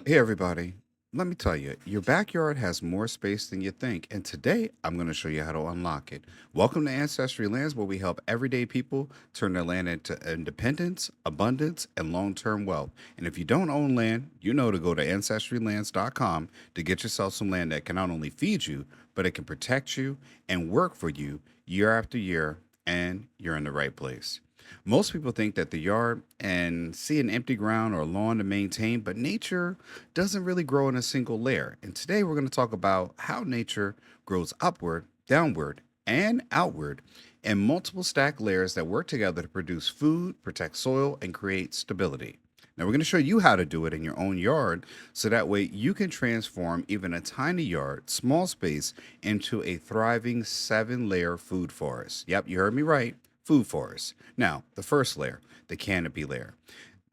Hey, everybody. Let me tell you, your backyard has more space than you think, and today I'm going to show you how to unlock it. Welcome to Ancestry Lands, where we help everyday people turn their land into independence, abundance, and long term wealth. And if you don't own land, you know to go to ancestrylands.com to get yourself some land that can not only feed you, but it can protect you and work for you year after year, and you're in the right place. Most people think that the yard and see an empty ground or lawn to maintain, but nature doesn't really grow in a single layer. And today we're going to talk about how nature grows upward, downward, and outward in multiple stacked layers that work together to produce food, protect soil, and create stability. Now, we're going to show you how to do it in your own yard so that way you can transform even a tiny yard, small space, into a thriving 7 layer food forest. Yep, you heard me right. Food forest. Now, the first layer, the canopy layer.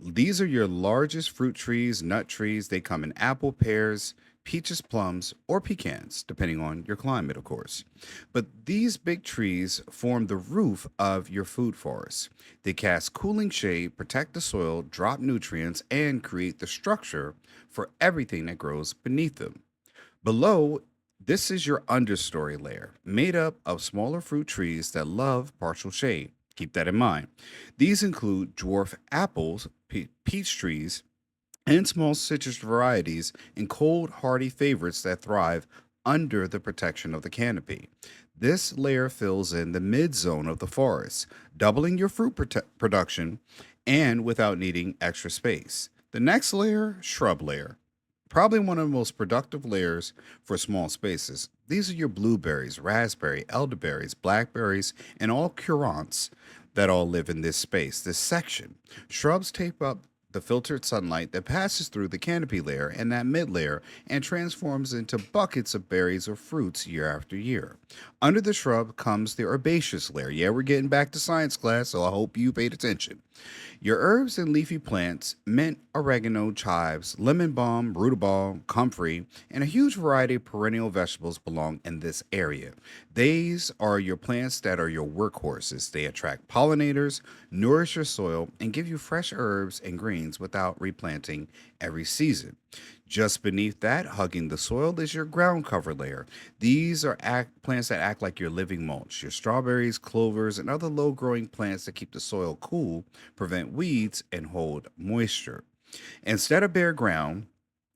These are your largest fruit trees, nut trees. They come in apple, pears, peaches, plums, or pecans, depending on your climate, of course. But these big trees form the roof of your food forest. They cast cooling shade, protect the soil, drop nutrients, and create the structure for everything that grows beneath them. Below, this is your understory layer, made up of smaller fruit trees that love partial shade. Keep that in mind. These include dwarf apples, peach trees, and small citrus varieties, and cold, hardy favorites that thrive under the protection of the canopy. This layer fills in the mid zone of the forest, doubling your fruit production and without needing extra space. The next layer, shrub layer. Probably one of the most productive layers for small spaces. These are your blueberries, raspberry, elderberries, blackberries, and all currants that all live in this space, this section. Shrubs take up the filtered sunlight that passes through the canopy layer and that mid layer and transforms into buckets of berries or fruits year after year. Under the shrub comes the herbaceous layer. Yeah, we're getting back to science class, so I hope you paid attention. Your herbs and leafy plants, mint, oregano, chives, lemon balm, rutabaga, comfrey, and a huge variety of perennial vegetables belong in this area. These are your plants that are your workhorses. They attract pollinators, nourish your soil, and give you fresh herbs and greens without replanting every season. Just beneath that, hugging the soil, is your ground cover layer. These are plants that act like your living mulch. Your strawberries, clovers, and other low growing plants that keep the soil cool, prevent weeds, and hold moisture. Instead of bare ground,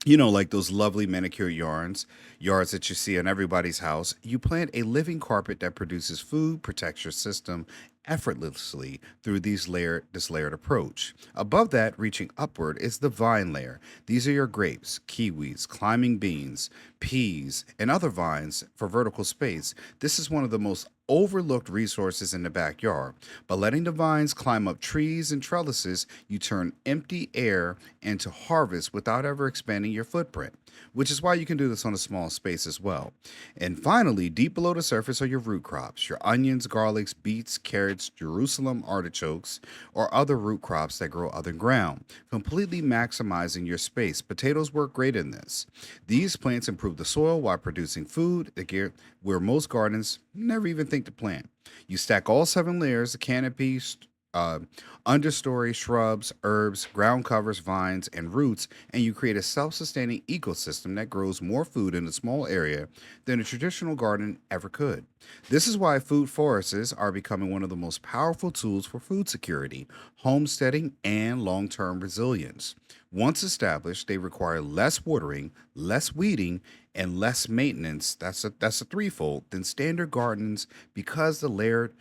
like those lovely manicured yards that you see in everybody's house, you plant a living carpet that produces food, protects your system effortlessly through this layered approach. Above that, reaching upward, is the vine layer. These are your grapes, kiwis, climbing beans, peas, and other vines for vertical space. This is one of the most overlooked resources in the backyard. By letting the vines climb up trees and trellises, you turn empty air into harvest without ever expanding your footprint, which is why you can do this on a small space as well. And finally, deep below the surface are your root crops, your onions, garlics, beets, carrots, Jerusalem artichokes, or other root crops that grow underground, completely maximizing your space. Potatoes work great in this. These plants improve the soil while producing food where most gardens never even think to plant. You stack all 7 layers, the canopy, uh, understory, shrubs, herbs, ground covers, vines, and roots, and you create a self sustaining ecosystem that grows more food in a small area than a traditional garden ever could. This is why food forests are becoming one of the most powerful tools for food security, homesteading, and long term resilience. Once established, they require less watering, less weeding, and less maintenance. That's a threefold than standard gardens because the layered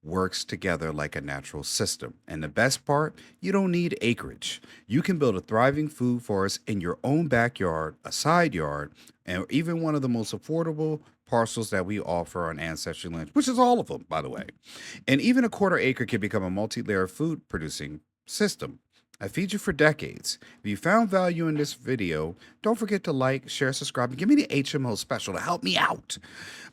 works together like a natural system. And the best part, you don't need acreage. You can build a thriving food forest in your own backyard, a side yard, and even one of the most affordable parcels that we offer on Ancestry Land, which is all of them, by the way. And even a quarter acre can become a multi layer food producing system. I feed you for decades. If you found value in this video, don't forget to like, share, subscribe, and give me the HMO special to help me out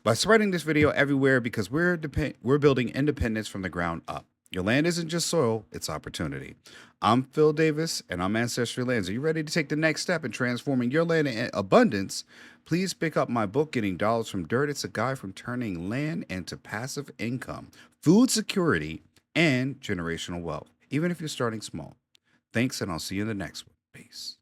by spreading this video everywhere because we're building independence from the ground up. Your land isn't just soil, it's opportunity. I'm Phil Davis, and I'm Ancestry Lands. Are you ready to take the next step in transforming your land in abundance? Please pick up my book, Getting Dollars from Dirt. It's a guide from turning land into passive income, food security, and generational wealth, even if you're starting small. Thanks, and I'll see you in the next one. Peace.